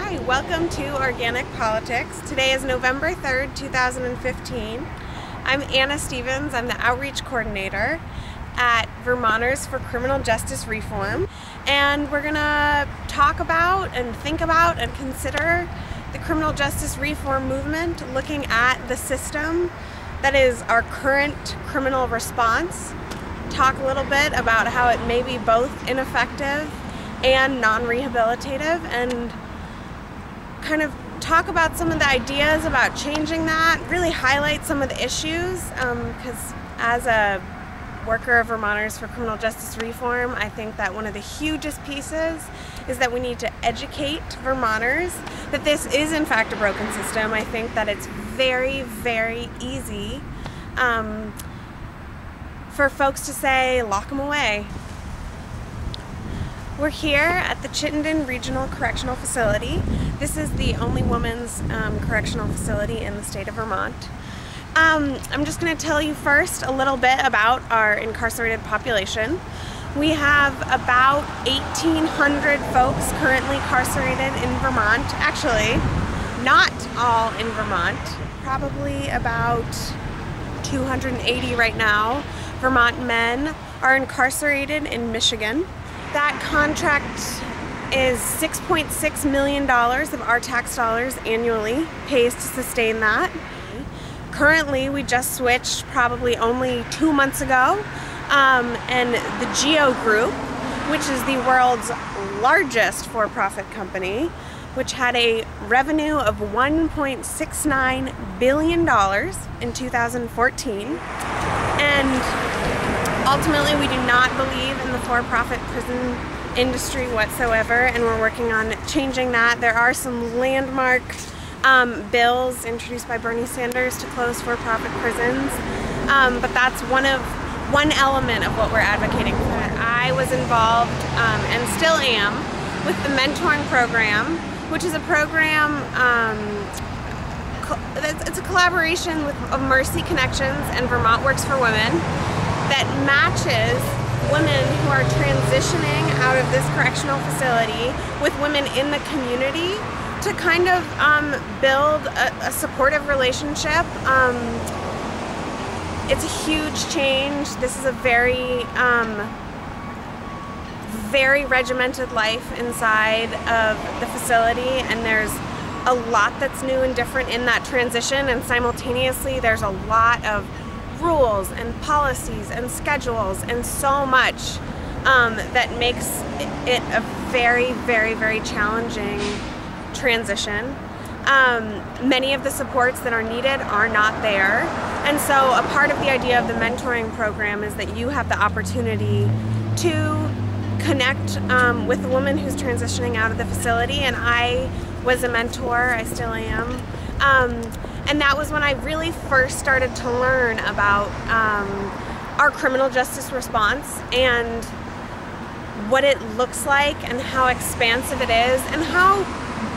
Hi, welcome to Organic Politics. Today is November 3rd, 2015. I'm Anna Stevens. I'm the Outreach Coordinator at Vermonters for Criminal Justice Reform. And we're going to talk about and think about and consider the criminal justice reform movement, looking at the system that is our current criminal response. Talk a little bit about how it may be both ineffective and non-rehabilitative, and kind of talk about some of the ideas about changing that, really highlight some of the issues, because as a worker of Vermonters for Criminal Justice Reform, I think that one of the hugest pieces is that we need to educate Vermonters that this is in fact a broken system. I think that it's very, very easy for folks to say, lock them away. We're here at the Chittenden Regional Correctional Facility. This is the only women's correctional facility in the state of Vermont. I'm just going to tell you first a little bit about our incarcerated population. We have about 1,800 folks currently incarcerated in Vermont. Actually, not all in Vermont. Probably about 280 right now. Vermont men are incarcerated in Michigan. That contract is $6.6 million of our tax dollars annually, pays to sustain that. Currently, we just switched probably only 2 months ago, and the GEO Group, which is the world's largest for-profit company, which had a revenue of $1.69 billion in 2014, and ultimately, we do not believe in the for-profit prison industry whatsoever, and we're working on changing that. There are some landmark bills introduced by Bernie Sanders to close for-profit prisons, but that's one element of what we're advocating for. I was involved, and still am, with the mentoring program, which is a program, it's a collaboration with Mercy Connections and Vermont Works for Women, that matches women who are transitioning out of this correctional facility with women in the community to kind of build a supportive relationship. It's a huge change. This is a very, very regimented life inside of the facility, and there's a lot that's new and different in that transition, and simultaneously there's a lot of rules and policies and schedules and so much that makes it a very, very, very challenging transition. Many of the supports that are needed are not there, and so a part of the idea of the mentoring program is that you have the opportunity to connect with a woman who's transitioning out of the facility, and I was a mentor, I still am. And that was when I really first started to learn about our criminal justice response and what it looks like and how expansive it is and how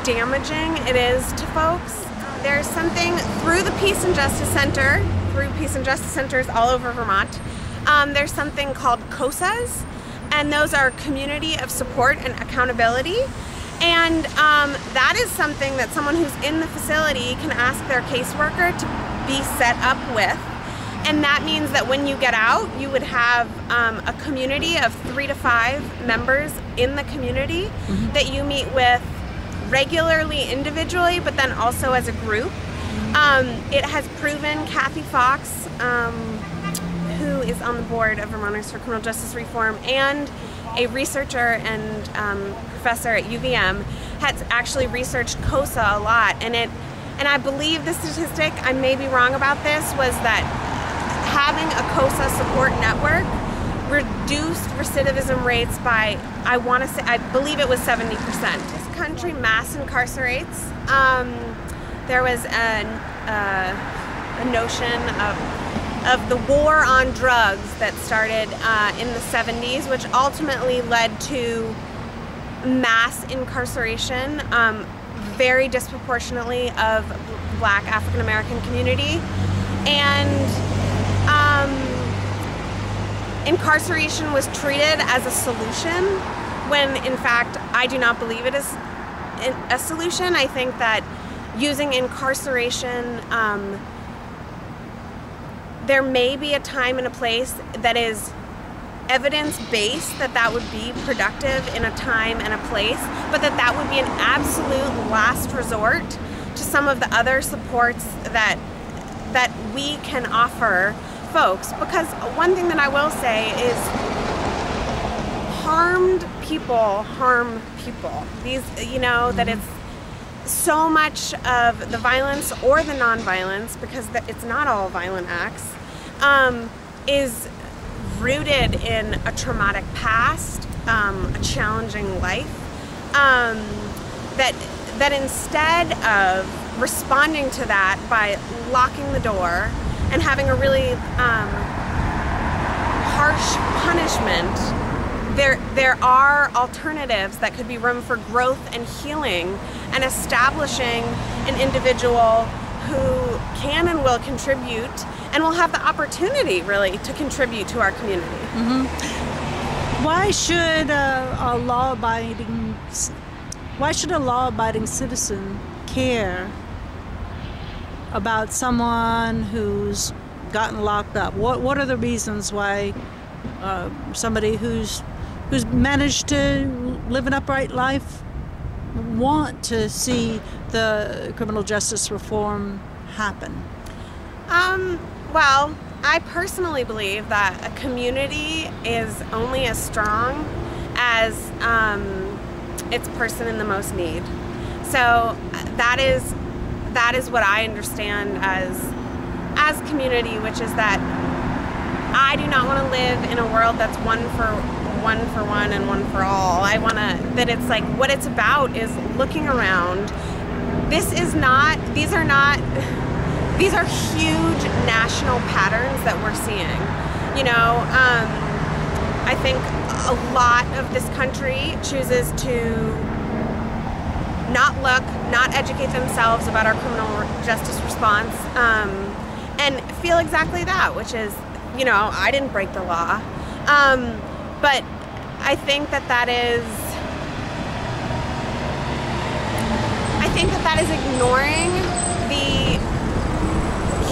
damaging it is to folks. There's something through the Peace and Justice Center, through Peace and Justice Centers all over Vermont, there's something called COSAs, and those are Community of Support and Accountability. And that is something that someone who's in the facility can ask their caseworker to be set up with. And that means that when you get out, you would have a community of 3 to 5 members in the community that you meet with regularly individually, but then also as a group. It has proven, Kathy Fox, who is on the board of Vermonters for Criminal Justice Reform and a researcher and professor at UVM, has actually researched COSA a lot, and I believe the statistic, I may be wrong about this, was that having a COSA support network reduced recidivism rates by, I believe it was 70%. This country mass incarcerates. There was a notion of the war on drugs that started in the 70s, which ultimately led to mass incarceration, very disproportionately of Black African American community. And incarceration was treated as a solution when in fact I do not believe it is a solution. I think that using incarceration, there may be a time and a place that is evidence-based, that would be productive in a time and a place, but that would be an absolute last resort to some of the other supports that we can offer folks. Because one thing that I will say is harmed people harm people. These, that it's so much of the violence or the non-violence, because it's not all violent acts, is rooted in a traumatic past, a challenging life, that instead of responding to that by locking the door and having a really harsh punishment, there are alternatives that could be room for growth and healing, and establishing an individual who can and will contribute and will have the opportunity really to contribute to our community. Mm-hmm. Why should a law-abiding citizen care about someone who's gotten locked up? What are the reasons why somebody who's managed to live an upright life want to see the criminal justice reform happen? Well, I personally believe that a community is only as strong as its person in the most need. So that is what I understand as community, which is that I do not want to live in a world that's one for one and one for all. I want that it's like, what it's about is looking around. These are huge national patterns that we're seeing. I think a lot of this country chooses to not educate themselves about our criminal justice response, and feel exactly that, which is, I didn't break the law. But I think that is ignoring the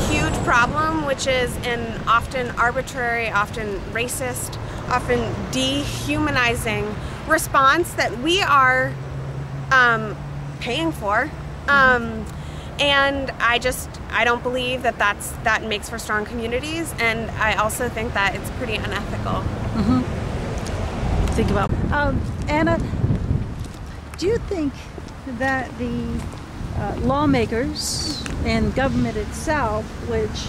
huge problem, which is an often arbitrary, often racist, often dehumanizing response that we are paying for. And I don't believe that makes for strong communities, and I also think that it's pretty unethical. Mm-hmm. Think about Anna, do you think that the lawmakers and government itself, which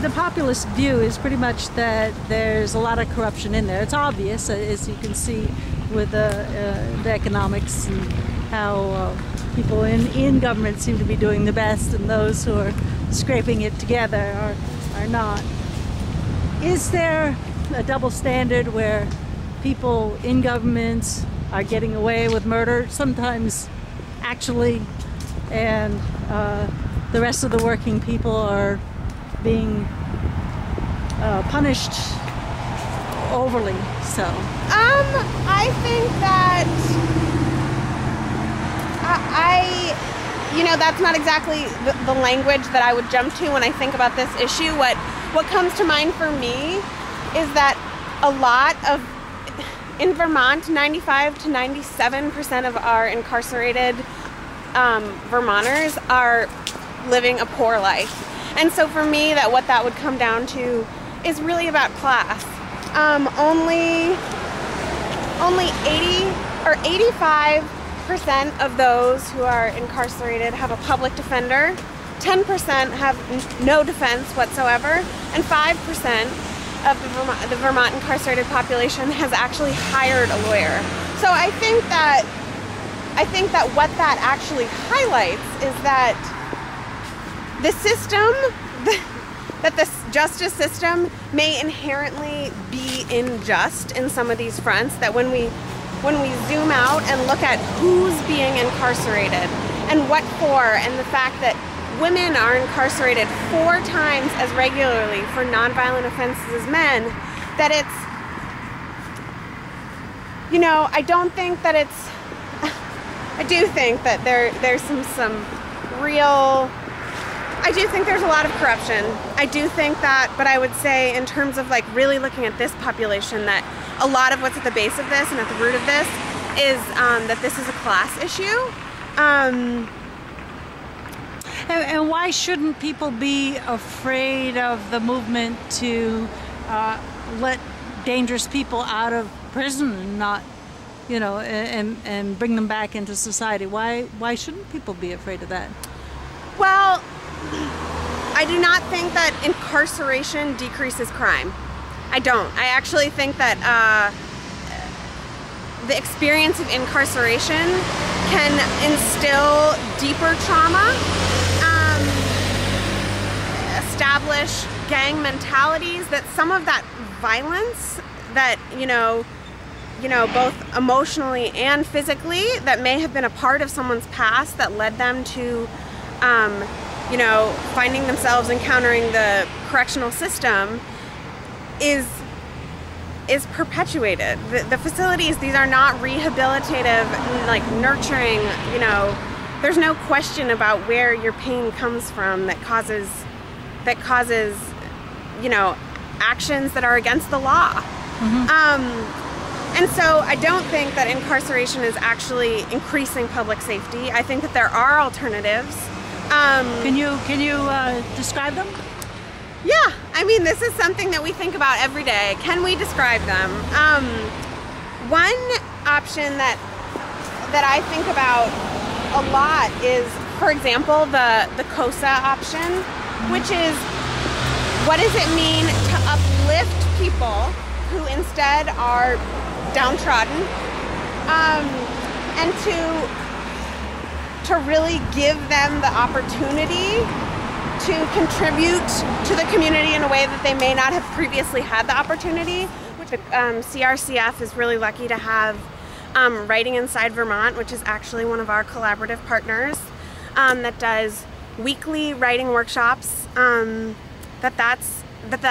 the populist view is pretty much that there's a lot of corruption in there. It's obvious, as you can see with the economics and how people in government seem to be doing the best, and those who are scraping it together are not. Is there a double standard where people in government are getting away with murder, sometimes actually, and the rest of the working people are being punished overly so? I think that that's not exactly the language that I would jump to when I think about this issue. What comes to mind for me is that a lot of, in Vermont, 95 to 97% of our incarcerated Vermonters are living a poor life. And so for me, what that would come down to is really about class. Only 80 or 85% of those who are incarcerated have a public defender, 10% have no defense whatsoever, and 5% of the Vermont incarcerated population has actually hired a lawyer. So I think that what that actually highlights is that the system, that the justice system may inherently be unjust in some of these fronts, that when we zoom out and look at who's being incarcerated and what for, and the fact that women are incarcerated 4 times as regularly for nonviolent offenses as men, that I don't think that I do think that there's some real. I do think there's a lot of corruption. I do think that, but I would say in terms of like really looking at this population, that a lot of what's at the base of this and at the root of this is that this is a class issue. And why shouldn't people be afraid of the movement to let dangerous people out of prison and not, and bring them back into society? Why shouldn't people be afraid of that? Well, I do not think that incarceration decreases crime. I don't. I actually think that the experience of incarceration can instill deeper trauma, establish gang mentalities, that some of that violence that, both emotionally and physically, that may have been a part of someone's past that led them to finding themselves encountering the correctional system is perpetuated. The facilities, these are not rehabilitative, like nurturing, there's no question about where your pain comes from that causes actions that are against the law. And so I don't think that incarceration is actually increasing public safety. I think that there are alternatives. Can you describe them? Yeah, I mean, this is something that we think about every day. Can we describe them? One option that I think about a lot is, for example, the COSA option, which is, what does it mean to uplift people who instead are downtrodden, and to really give them the opportunity to contribute to the community in a way that they may not have previously had the opportunity. CRCF is really lucky to have Writing Inside Vermont, which is actually one of our collaborative partners, that does weekly writing workshops. That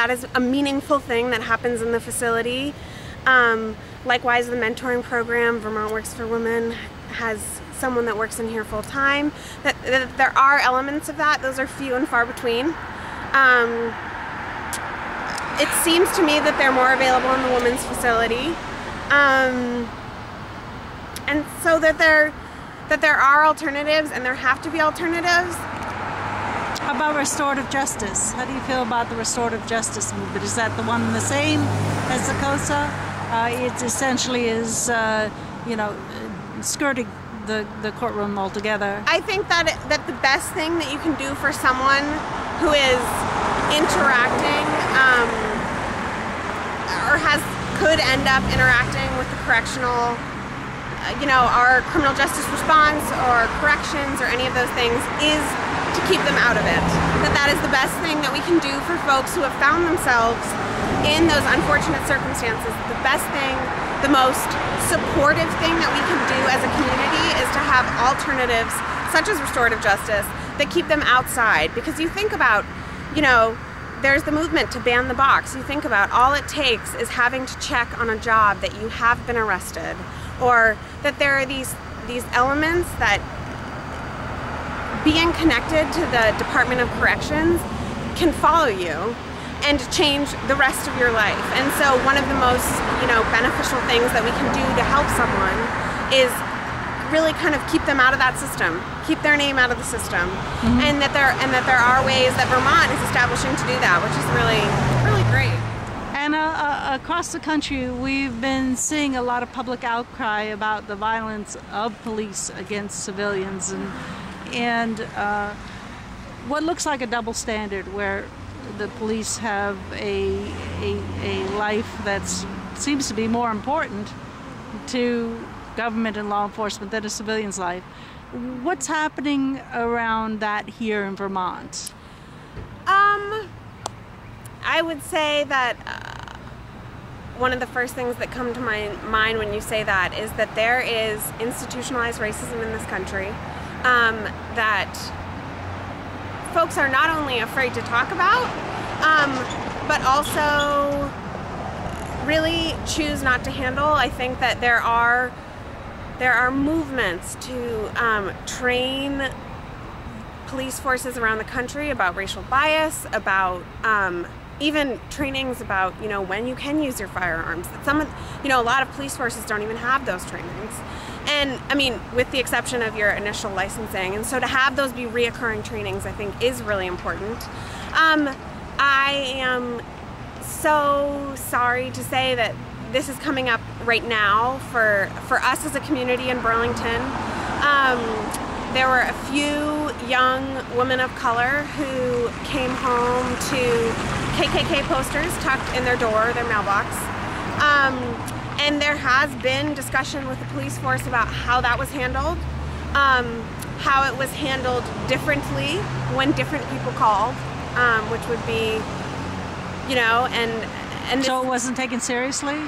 is a meaningful thing that happens in the facility. Likewise, the mentoring program, Vermont Works for Women, has someone that works in here full time. That there are elements of that. Those are few and far between. It seems to me that they're more available in the women's facility, and so that there are alternatives, and there have to be alternatives. How about restorative justice? How do you feel about the restorative justice movement? Is that the one and the same as the COSA? It essentially is, skirting the courtroom altogether. I think that the best thing that you can do for someone who is interacting or could end up interacting with the correctional, our criminal justice response or corrections or any of those things, is to keep them out of it. That is the best thing that we can do for folks who have found themselves in those unfortunate circumstances. The best thing, the most supportive thing that we can do as a community is to have alternatives, such as restorative justice, that keep them outside. Because you think about, there's the movement to ban the box. You think about, all it takes is having to check on a job that you have been arrested, or that there are these elements that being connected to the Department of Corrections can follow you and change the rest of your life. And so one of the most, beneficial things that we can do to help someone is really kind of keep them out of that system, keep their name out of the system, and that there are ways that Vermont is establishing to do that, which is really, really great. And across the country, we've been seeing a lot of public outcry about the violence of police against civilians, and what looks like a double standard, where the police have a life that seems to be more important to government and law enforcement than a civilian's life. What's happening around that here in Vermont? I would say that one of the first things that come to my mind when you say that is that there is institutionalized racism in this country that folks are not only afraid to talk about, but also really choose not to handle. I think that there are There are movements to train police forces around the country about racial bias, about even trainings about, when you can use your firearms. A lot of police forces don't even have those trainings. And I mean, with the exception of your initial licensing. And so to have those be reoccurring trainings, I think is really important. I am so sorry to say that this is coming up right now for us as a community in Burlington. There were a few young women of color who came home to KKK posters tucked in their door, their mailbox. And there has been discussion with the police force about how that was handled, how it was handled differently when different people called, which would be, and so it wasn't taken seriously?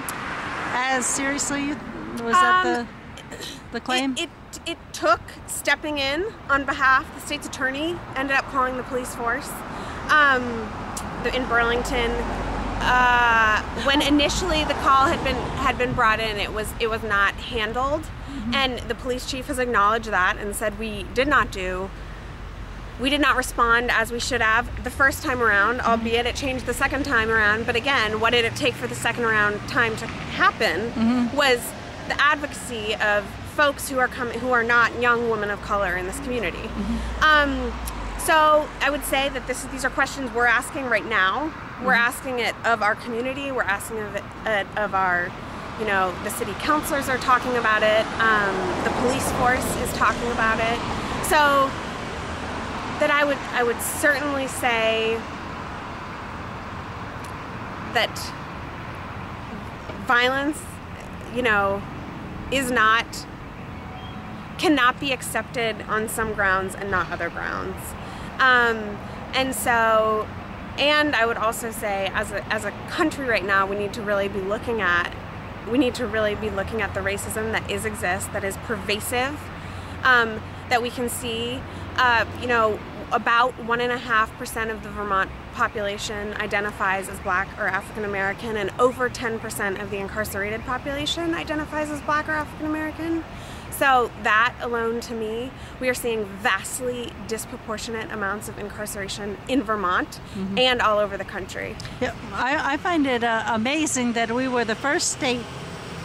As seriously? Was that the claim? It took stepping in on behalf. The state's attorney ended up calling the police force in Burlington. When initially the call had been brought in, it was not handled, and the police chief has acknowledged that and said we did not respond as we should have the first time around, albeit it changed the second time around. But again, what did it take for the second round time to happen was the advocacy of folks who are not young women of color in this community. So I would say that these are questions we're asking right now. We're asking it of our community. We're asking it of our, the city councilors are talking about it. The police force is talking about it. So that I would certainly say that violence, cannot be accepted on some grounds and not other grounds. And I would also say, as a country right now, we need to really be looking at the racism that exists, that is pervasive, that we can see. About 1.5% of the Vermont population identifies as Black or African American, and over 10% of the incarcerated population identifies as Black or African American. So that alone, to me, we are seeing vastly disproportionate amounts of incarceration in Vermont and all over the country. Yeah, I find it amazing that we were the first state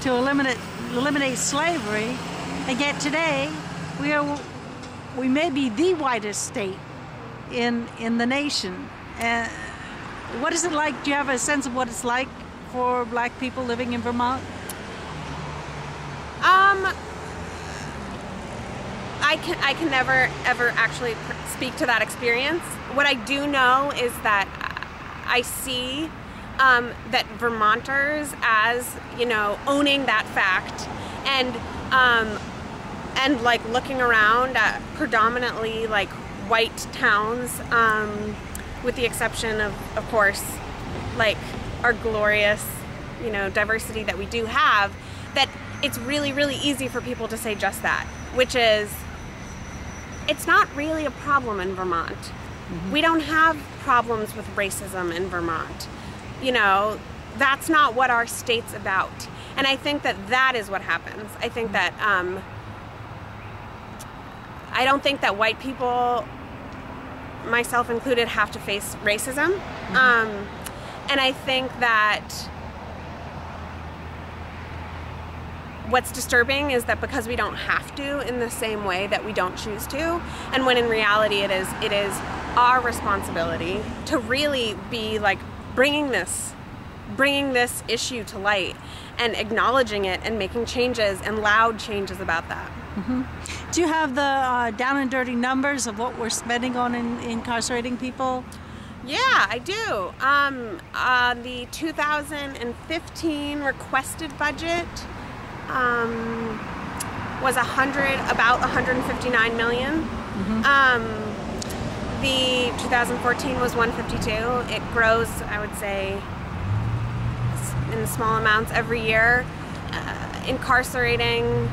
to eliminate slavery, and yet today we may be the whitest state in the nation. What is it like? Do you have a sense of what it's like for Black people living in Vermont? I can never ever actually speak to that experience. What I do know is that I see that Vermonters, as owning that fact, and like looking around at predominantly like white towns, with the exception of course, like our glorious diversity that we do have, that it's really, really easy for people to say just that, which is, it's not really a problem in Vermont. We don't have problems with racism in Vermont. That's not what our state's about. And I think that is what happens. I think that, I don't think that white people, myself included, have to face racism. And I think that what's disturbing is that because we don't have to in the same way that we don't choose to, and when in reality it is our responsibility to really be like bringing this issue to light and acknowledging it and making changes, and loud changes about that. Do you have the down and dirty numbers of what we're spending on incarcerating people? Yeah, I do. The 2015 requested budget was about $159 million. The 2014 was 152. It grows, I would say, in small amounts every year. Incarcerating,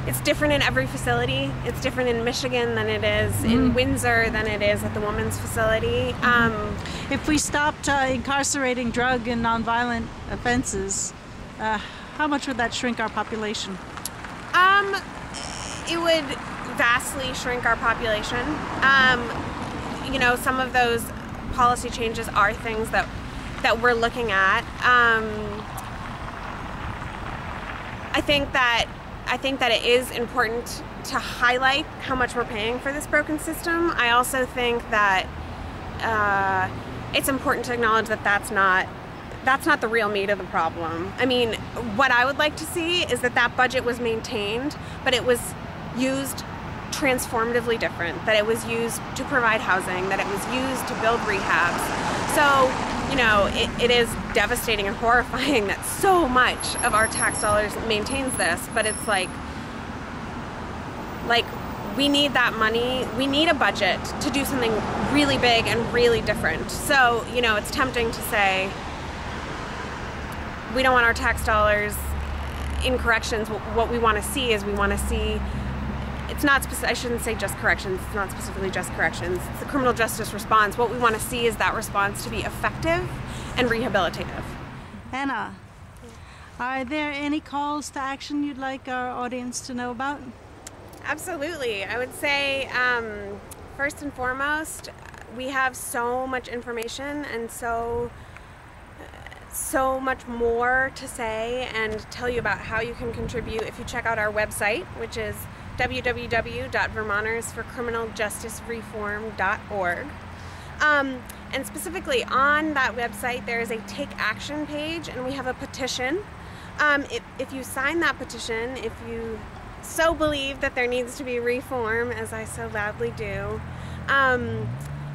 it's different in every facility. It's different in Michigan than it is in Windsor than it is at the women's facility. If we stopped incarcerating drug and nonviolent offenses, how much would that shrink our population? It would vastly shrink our population. You know, some of those policy changes are things that we're looking at. I think that it is important to highlight how much we're paying for this broken system. I also think that it's important to acknowledge that that's not the real meat of the problem. I mean, what I would like to see is that budget was maintained, but it was used transformatively different, that it was used to provide housing, that it was used to build rehabs. So, you know, it is devastating and horrifying that so much of our tax dollars maintains this, but it's like we need that money. We need a budget to do something really big and really different. So, you know, it's tempting to say we don't want our tax dollars in corrections. What we want to see is it's not I shouldn't say just corrections. It's not specifically just corrections. It's the criminal justice response. What we want to see is that response to be effective and rehabilitative. Anna, are there any calls to action you'd like our audience to know about? Absolutely. I would say, first and foremost, we have so much information and so much more to say and tell you about how you can contribute if you check out our website, which is www.vermontersforcriminaljusticereform.org. And specifically on that website, there is a Take Action page, and we have a petition. If you sign that petition, if you so believe that there needs to be reform, as I so loudly do,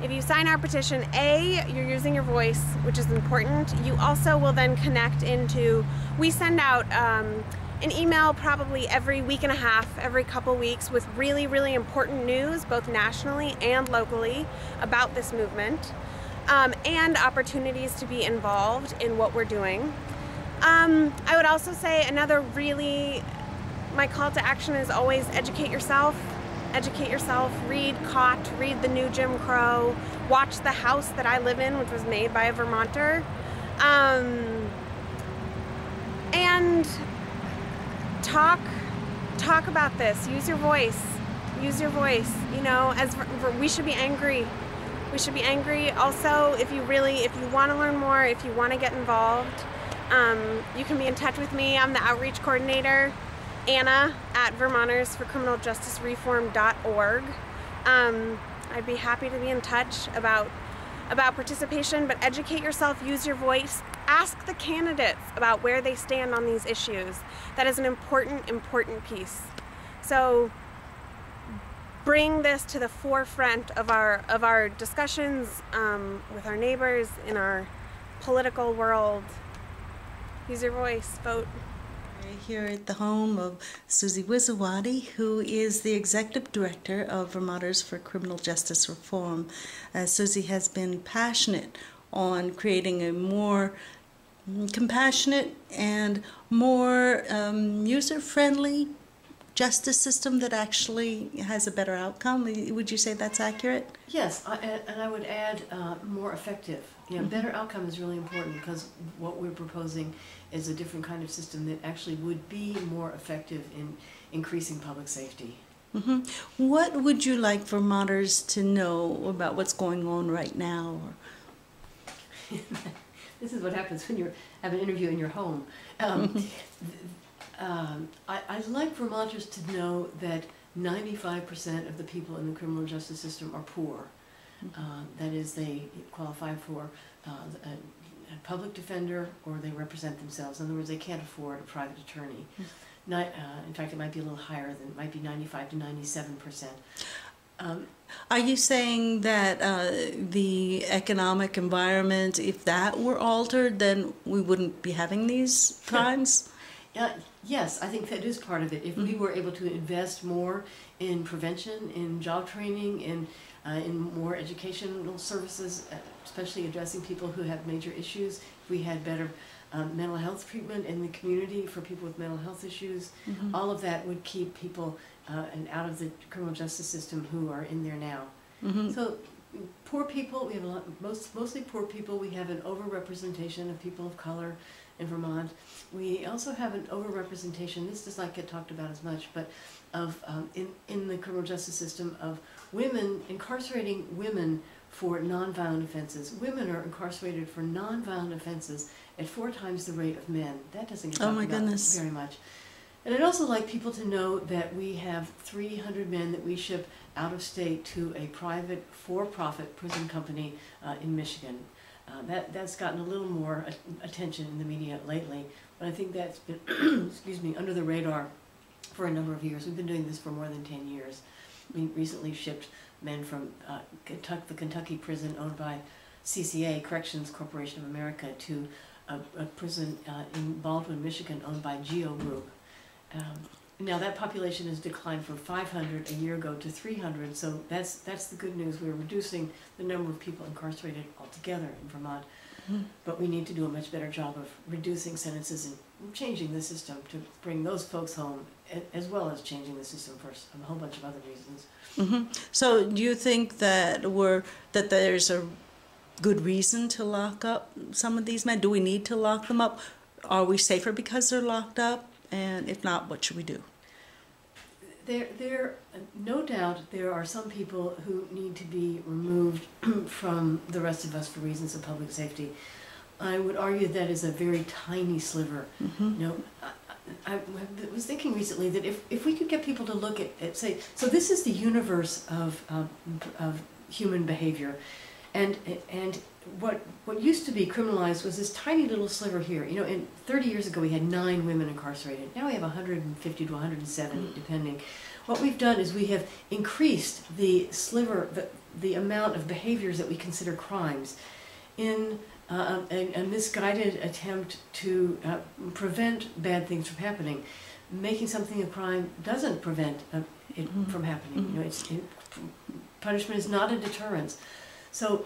if you sign our petition, you're using your voice, which is important. You also will then connect into, we send out an email probably every week and a half, every couple weeks, with really, really important news, both nationally and locally, about this movement, and opportunities to be involved in what we're doing. I would also say my call to action is always educate yourself. Educate yourself, read Caught, read The New Jim Crow, watch The House That I Live In, which was made by a Vermonter, and talk about this. Use your voice. You know, we should be angry. We should be angry. Also, if you want to learn more, if you want to get involved, you can be in touch with me. I'm the outreach coordinator, Anna, at vermontersforcriminaljusticereform.org. I'd be happy to be in touch about participation, but educate yourself, use your voice, ask the candidates about where they stand on these issues. That is an important piece. So bring this to the forefront of our discussions with our neighbors in our political world. Use your voice, vote. Here at the home of Susie Wisawati, who is the Executive Director of Vermonters for Criminal Justice Reform. Susie has been passionate on creating a more compassionate and more user-friendly justice system that actually has a better outcome. Would you say that's accurate? Yes, and I would add more effective. You know, better outcome is really important because what we're proposing is a different kind of system that actually would be more effective in increasing public safety. Mm-hmm. What would you like Vermonters to know about what's going on right now? This is what happens when you have an interview in your home. I'd like Vermonters to know that 95% of the people in the criminal justice system are poor. That is, they qualify for a public defender or they represent themselves. In other words, they can't afford a private attorney. In fact, it might be a little higher than, it might be 95 to 97%. Are you saying that the economic environment, if that were altered, then we wouldn't be having these crimes? Yes, I think that is part of it. If we were able to invest more in prevention, in job training, in more educational services, especially addressing people who have major issues, if we had better mental health treatment in the community for people with mental health issues, all of that would keep people out of the criminal justice system who are in there now. So poor people, we have mostly poor people. We have an overrepresentation of people of color in Vermont. We also have an overrepresentation, this does not get talked about as much, but of in the criminal justice system of women, incarcerating women for nonviolent offenses. Women are incarcerated for nonviolent offenses at 4 times the rate of men. That doesn't get talked about very much. And I'd also like people to know that we have 300 men that we ship out of state to a private, for-profit prison company in Michigan. That's gotten a little more attention in the media lately, but I think that's been, excuse me, under the radar for a number of years. We've been doing this for more than 10 years. We recently shipped men from the Kentucky prison owned by CCA, Corrections Corporation of America, to a prison in Baldwin, Michigan, owned by Geo Group. Now that population has declined from 500 a year ago to 300, so that's the good news. We're reducing the number of people incarcerated altogether in Vermont, but we need to do a much better job of reducing sentences and changing the system to bring those folks home, as well as changing the system for a whole bunch of other reasons. So do you think that there's a good reason to lock up some of these men? Do we need to lock them up? Are we safer because they're locked up? And if not, what should we do? No doubt there are some people who need to be removed from the rest of us for reasons of public safety. I would argue that is a very tiny sliver. You know, I was thinking recently that if we could get people to look at say, so this is the universe of human behavior, and what used to be criminalized was this tiny little sliver here. You know, 30 years ago we had 9 women incarcerated. Now we have 150 to 170, depending. What we've done is we have increased the sliver, the amount of behaviors that we consider crimes, in a misguided attempt to prevent bad things from happening. Making something a crime doesn't prevent it from happening. You know, punishment is not a deterrence. So,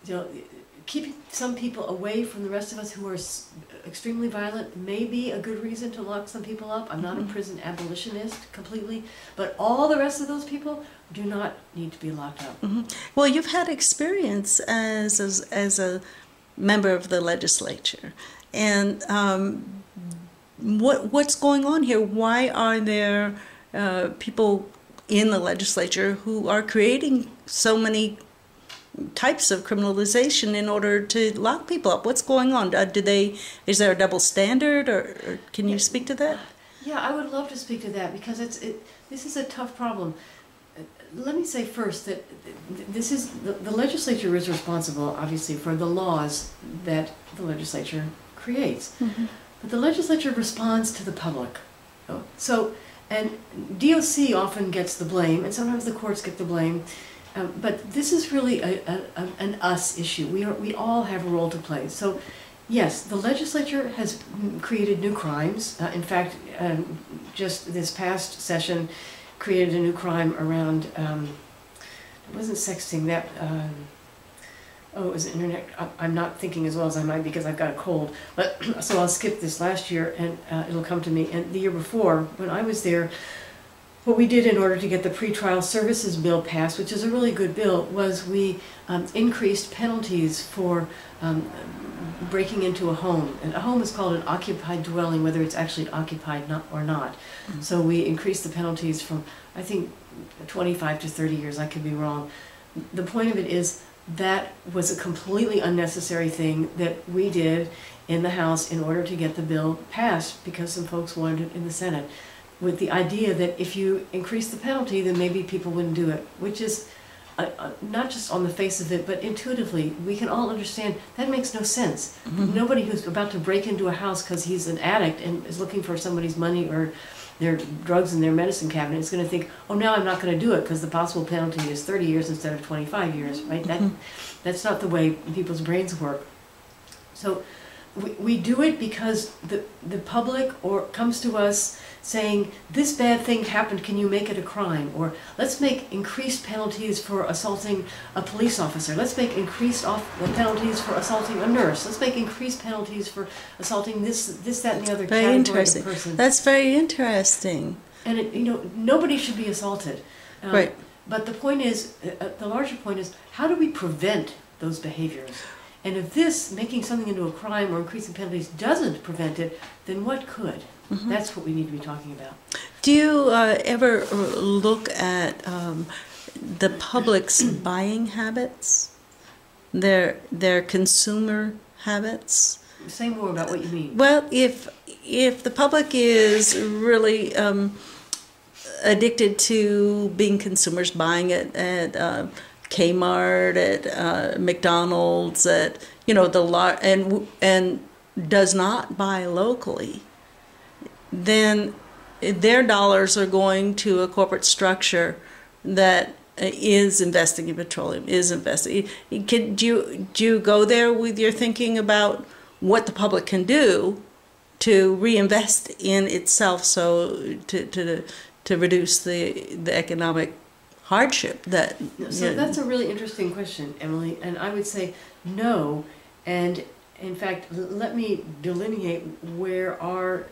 you know, keeping some people away from the rest of us who are extremely violent may be a good reason to lock some people up. I'm not a prison abolitionist completely, but all the rest of those people do not need to be locked up. Well, you've had experience as a member of the legislature, and what's going on here? Why are there people in the legislature who are creating so many types of criminalization in order to lock people up? What's going on? Is there a double standard, or can you speak to that? Yeah, I would love to speak to that, because this is a tough problem. Let me say first that this is the legislature is responsible, obviously, for the laws that the legislature creates, but the legislature responds to the public. So, and DOC often gets the blame, and sometimes the courts get the blame. But this is really an us issue. We all have a role to play. So, yes, the legislature has created new crimes. In fact, just this past session, created a new crime around. It wasn't sexting. It was internet. I'm not thinking as well as I might because I've got a cold. But so I'll skip this last year, and it'll come to me. And the year before, when I was there, what we did in order to get the pretrial services bill passed, which is a really good bill, was we increased penalties for breaking into a home. And a home is called an occupied dwelling, whether it's actually occupied or not. So we increased the penalties from, I think, 25 to 30 years. I could be wrong. The point of it is that was a completely unnecessary thing that we did in the House in order to get the bill passed, because some folks wanted it in the Senate, with the idea that if you increase the penalty, then maybe people wouldn't do it, which is not just on the face of it, but intuitively. We can all understand that makes no sense. Nobody who's about to break into a house because he's an addict and is looking for somebody's money or their drugs in their medicine cabinet is going to think, oh, now I'm not going to do it because the possible penalty is 30 years instead of 25 years, right? That's not the way people's brains work. So we do it because the public comes to us saying, this bad thing happened, can you make it a crime? Or let's make increased penalties for assaulting a police officer. Let's make increased penalties for assaulting a nurse. Let's make increased penalties for assaulting this, that, and the other category of person. That's very interesting. And nobody should be assaulted. Right. But the point is, the larger point is, how do we prevent those behaviors? And if this, making something into a crime or increasing penalties, doesn't prevent it, then what could? That's what we need to be talking about. Do you ever look at the public's buying habits, their consumer habits? Say more about what you mean. Well, if the public is really addicted to being consumers, buying it at Kmart, at McDonald's, at and does not buy locally, then their dollars are going to a corporate structure that is investing in petroleum, is investing. Do you go there with your thinking about what the public can do to reinvest in itself, so to reduce the economic hardship that? So that's a really interesting question, Emily, and I would say no. And in fact, let me delineate where our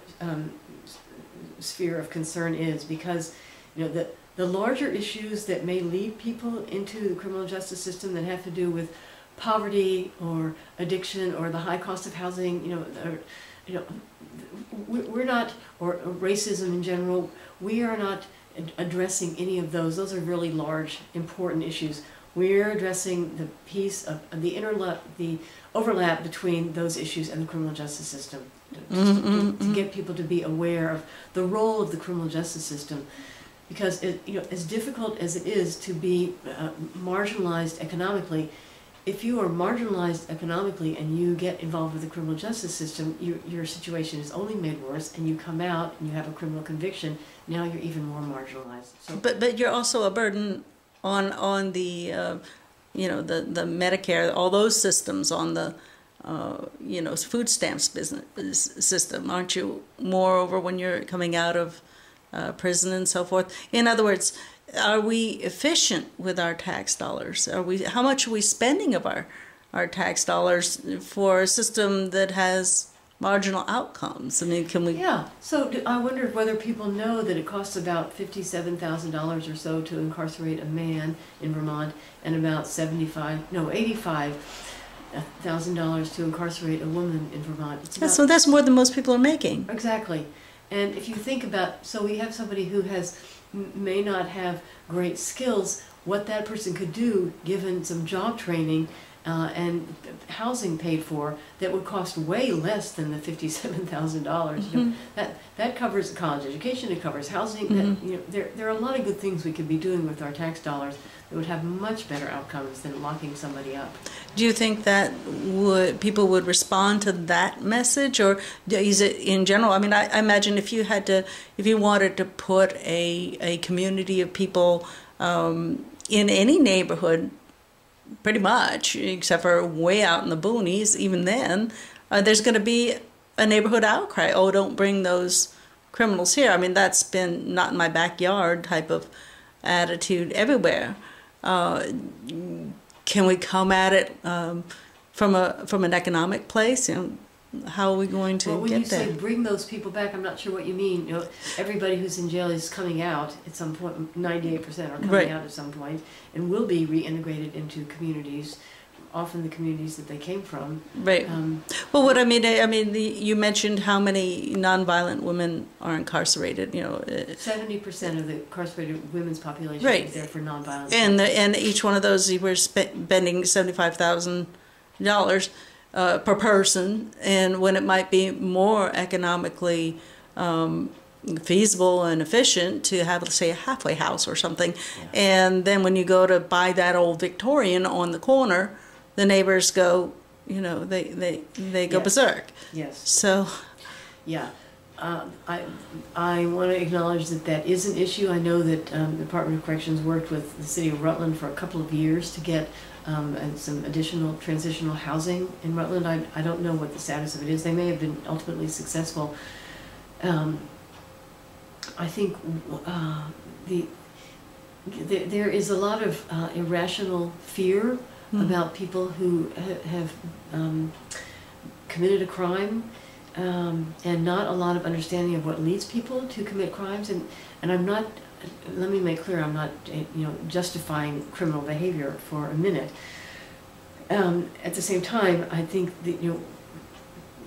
sphere of concern is, because the larger issues that may lead people into the criminal justice system that have to do with poverty or addiction or the high cost of housing, we're not, or racism in general, we are not addressing any of those. Those are really large, important issues. We're addressing the piece of the overlap between those issues and the criminal justice system, to get people to be aware of the role of the criminal justice system. Because as difficult as it is to be marginalized economically, if you are marginalized economically and you get involved with the criminal justice system, your situation is only made worse, and you come out and you have a criminal conviction, now you're even more marginalized. So, but you're also a burden on the the Medicare, all those systems, on the food stamps business system, aren't you? Moreover, when you're coming out of prison and so forth. In other words, are we efficient with our tax dollars? How much are we spending of our tax dollars for a system that has marginal outcomes? I mean, can we? Yeah. So I wonder whether people know that it costs about $57,000 or so to incarcerate a man in Vermont, and about $85,000 to incarcerate a woman in Vermont. So that's more than most people are making. Exactly. And if you think about, so we have somebody who may not have great skills, what that person could do, given some job training and housing paid for, that would cost way less than the $57,000. That covers college education, it covers housing. There are a lot of good things we could be doing with our tax dollars that would have much better outcomes than locking somebody up. Do you think that people would respond to that message, or is it in general? I mean, I imagine if you wanted to put a community of people in any neighborhood, pretty much, except for way out in the boonies, even then, there's going to be a neighborhood outcry. Oh, don't bring those criminals here. I mean, that's been not in my backyard type of attitude everywhere. Can we come at it from an economic place? How are we going to get there? Well, when you say bring those people back, I'm not sure what you mean. Everybody who's in jail is coming out at some point. 98% are coming out at some point, and will be reintegrated into communities, often the communities that they came from. Right. Well, what I mean, you mentioned how many nonviolent women are incarcerated. 70% of the incarcerated women's population is there for nonviolent. And each one of those, you were spending $75,000 per person, and when it might be more economically feasible and efficient to have, let's say, a halfway house or something. Yeah. And then when you go to buy that old Victorian on the corner, the neighbors go, they go berserk. Yes. So. Yeah. I want to acknowledge that is an issue. I know that the Department of Corrections worked with the city of Rutland for a couple of years to get some additional transitional housing in Rutland. I don't know what the status of it is. They may have been ultimately successful. I think there is a lot of irrational fear about people who have committed a crime, and not a lot of understanding of what leads people to commit crimes. And I'm not, let me make clear, I'm not justifying criminal behavior for a minute. at the same time, I think that,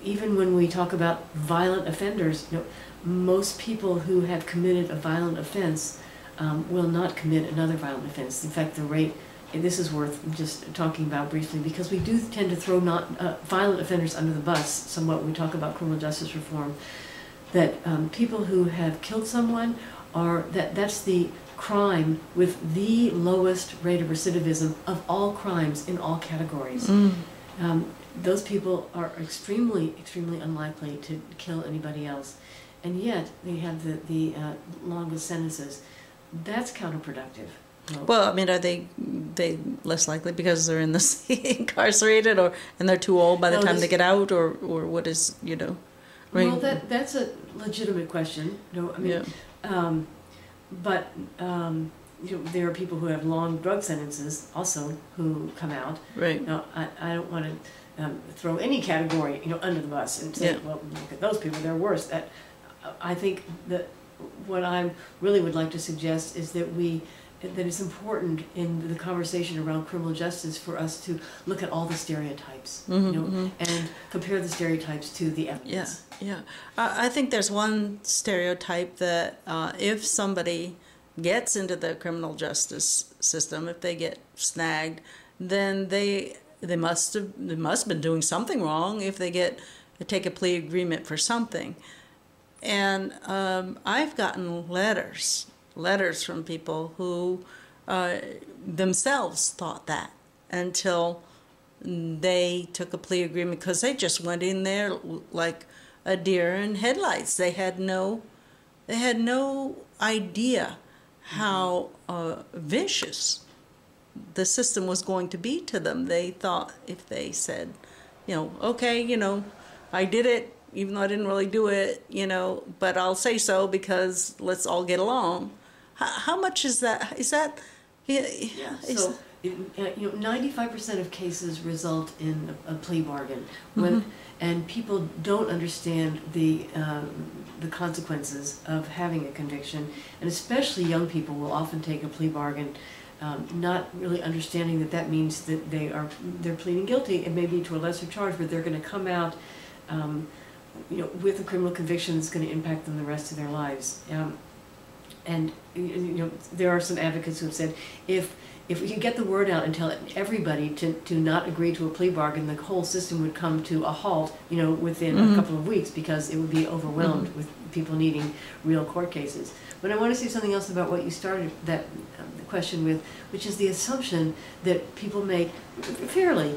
even when we talk about violent offenders, most people who have committed a violent offense will not commit another violent offense. In fact, the rate, and this is worth just talking about briefly, because we do tend to throw violent offenders under the bus somewhat when we talk about criminal justice reform, that people who have killed someone that's the crime with the lowest rate of recidivism of all crimes in all categories. Those people are extremely, extremely unlikely to kill anybody else, and yet they have the longest sentences. That's counterproductive. Well, I mean, are they less likely because they're incarcerated, and they're too old by the time they get out, or what is, Right. Well, that's a legitimate question. I mean, but there are people who have long drug sentences also who come out. Right. I don't want to throw any category under the bus and say, well, look at those people, they're worse. I think that what I really would like to suggest is that it's important in the conversation around criminal justice for us to look at all the stereotypes, and compare the stereotypes to the evidence. Yeah. I think there's one stereotype that if somebody gets into the criminal justice system, if they get snagged, then they must have been doing something wrong if they take a plea agreement for something. And I've gotten letters from people who themselves thought that until they took a plea agreement, because they just went in there like a deer in headlights. They had no idea how vicious the system was going to be to them. They thought if they said, okay, I did it, even though I didn't really do it, but I'll say so because let's all get along. How much is that? So 95% of cases result in a plea bargain, and people don't understand the consequences of having a conviction, and especially young people will often take a plea bargain, not really understanding that means that they're pleading guilty, and maybe to a lesser charge, but they're going to come out with a criminal conviction that's going to impact them the rest of their lives. And there are some advocates who have said, if we could get the word out and tell everybody to not agree to a plea bargain, the whole system would come to a halt, within a couple of weeks, because it would be overwhelmed with people needing real court cases. But I want to say something else about what you started that question with, which is the assumption that people make fairly,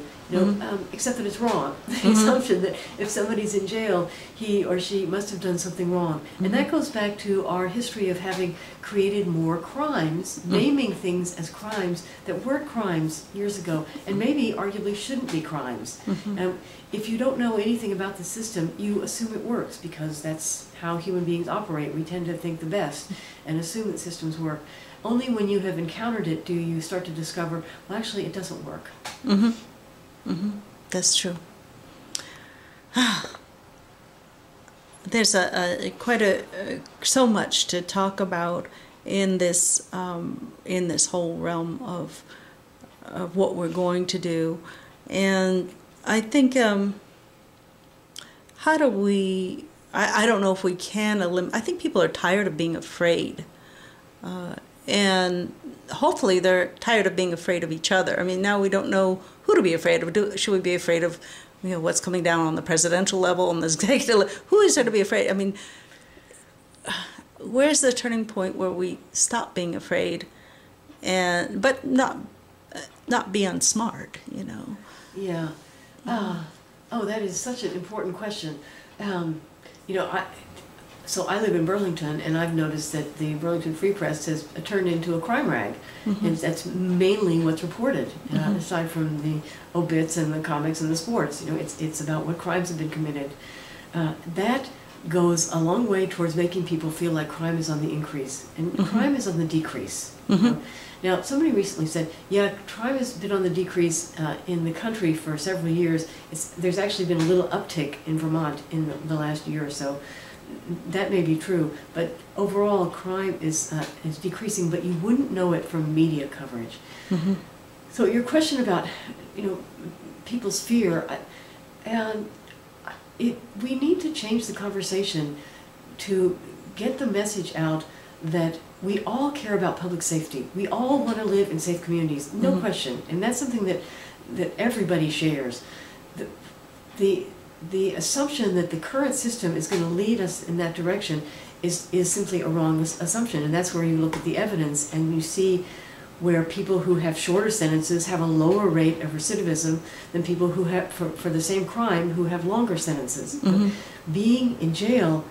except that it's wrong. The assumption that if somebody's in jail, he or she must have done something wrong. And that goes back to our history of having created more crimes, naming things as crimes that weren't crimes years ago, and maybe arguably shouldn't be crimes. If you don't know anything about the system, you assume it works, because that's how human beings operate. We tend to think the best and assume that systems work. Only when you have encountered it do you start to discover, well, actually, it doesn't work. That's true. There's so much to talk about in this whole realm of what we're going to do, and I think how do we? I don't know if we can eliminate. I think people are tired of being afraid. And hopefully they're tired of being afraid of each other. I mean, now we don't know who to be afraid of. Should we be afraid of, what's coming down on the presidential level and the executive level? Who is there to be afraid? I mean, where's the turning point where we stop being afraid, but not be unsmart? Yeah. That is such an important question. So I live in Burlington, and I've noticed that the Burlington Free Press has turned into a crime rag. And that's mainly what's reported, aside from the obits and the comics and the sports. It's about what crimes have been committed. That goes a long way towards making people feel like crime is on the increase, and crime is on the decrease. Now, somebody recently said, crime has been on the decrease in the country for several years. There's actually been a little uptick in Vermont in the last year or so. That may be true, but overall crime is decreasing, but you wouldn't know it from media coverage. So your question about, people's fear, and we need to change the conversation to get the message out that we all care about public safety. We all want to live in safe communities, no question, and that's something that everybody shares. The assumption that the current system is going to lead us in that direction is simply a wrong assumption, and that's where you look at the evidence and you see where people who have shorter sentences have a lower rate of recidivism than people who have, for the same crime, who have longer sentences. Being in jail,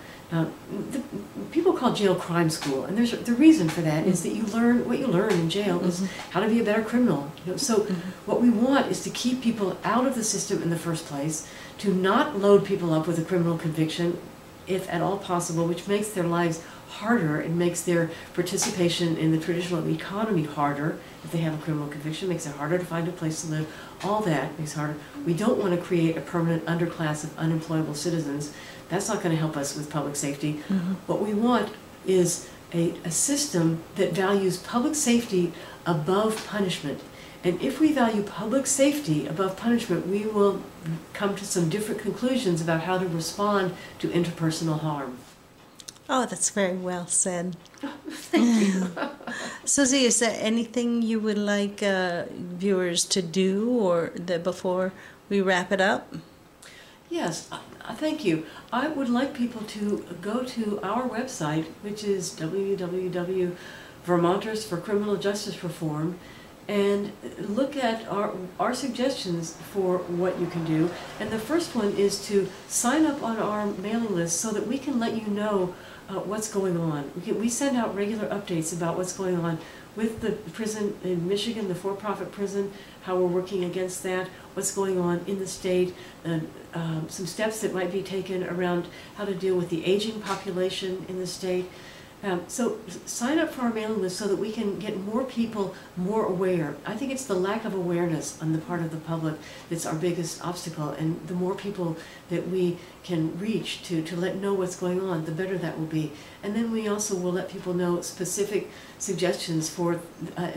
people call jail crime school, and there's the reason for that is that you learn what you learn in jail is how to be a better criminal. So what we want is to keep people out of the system in the first place, to not load people up with a criminal conviction, if at all possible, which makes their lives harder. It makes their participation in the traditional economy harder. If they have a criminal conviction, it makes it harder to find a place to live. All that makes it harder. We don't want to create a permanent underclass of unemployable citizens. That's not going to help us with public safety. What we want is a system that values public safety above punishment. And if we value public safety above punishment, we will come to some different conclusions about how to respond to interpersonal harm. Oh, that's very well said. Thank you. Susie, is there anything you would like viewers to do or before we wrap it up? Yes, thank you. I would like people to go to our website, which is www.Vermonters for Criminal Justice Reform, and look at our suggestions for what you can do. And the first one is to sign up on our mailing list so that we can let you know what's going on. We send out regular updates about what's going on with the prison in Michigan, the for-profit prison, how we're working against that, what's going on in the state, and some steps that might be taken around how to deal with the aging population in the state. So sign up for our mailing list so that we can get more people more aware. I think it's the lack of awareness on the part of the public that's our biggest obstacle, and the more people that we can reach to let know what's going on, the better that will be. And then we also will let people know specific suggestions for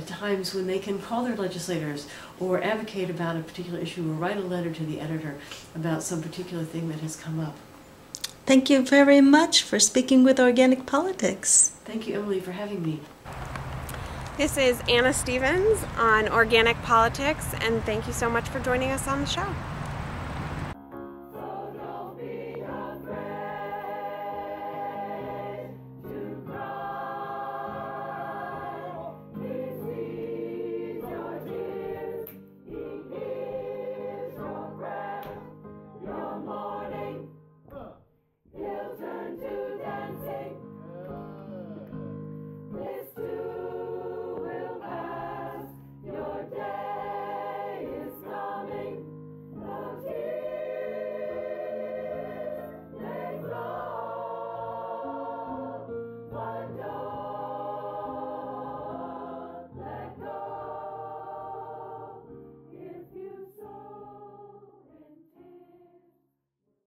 times when they can call their legislators or advocate about a particular issue or write a letter to the editor about some particular thing that has come up. Thank you very much for speaking with Organic Politics. Thank you, Emily, for having me. This is Anna Stevens on Organic Politics, and thank you so much for joining us on the show.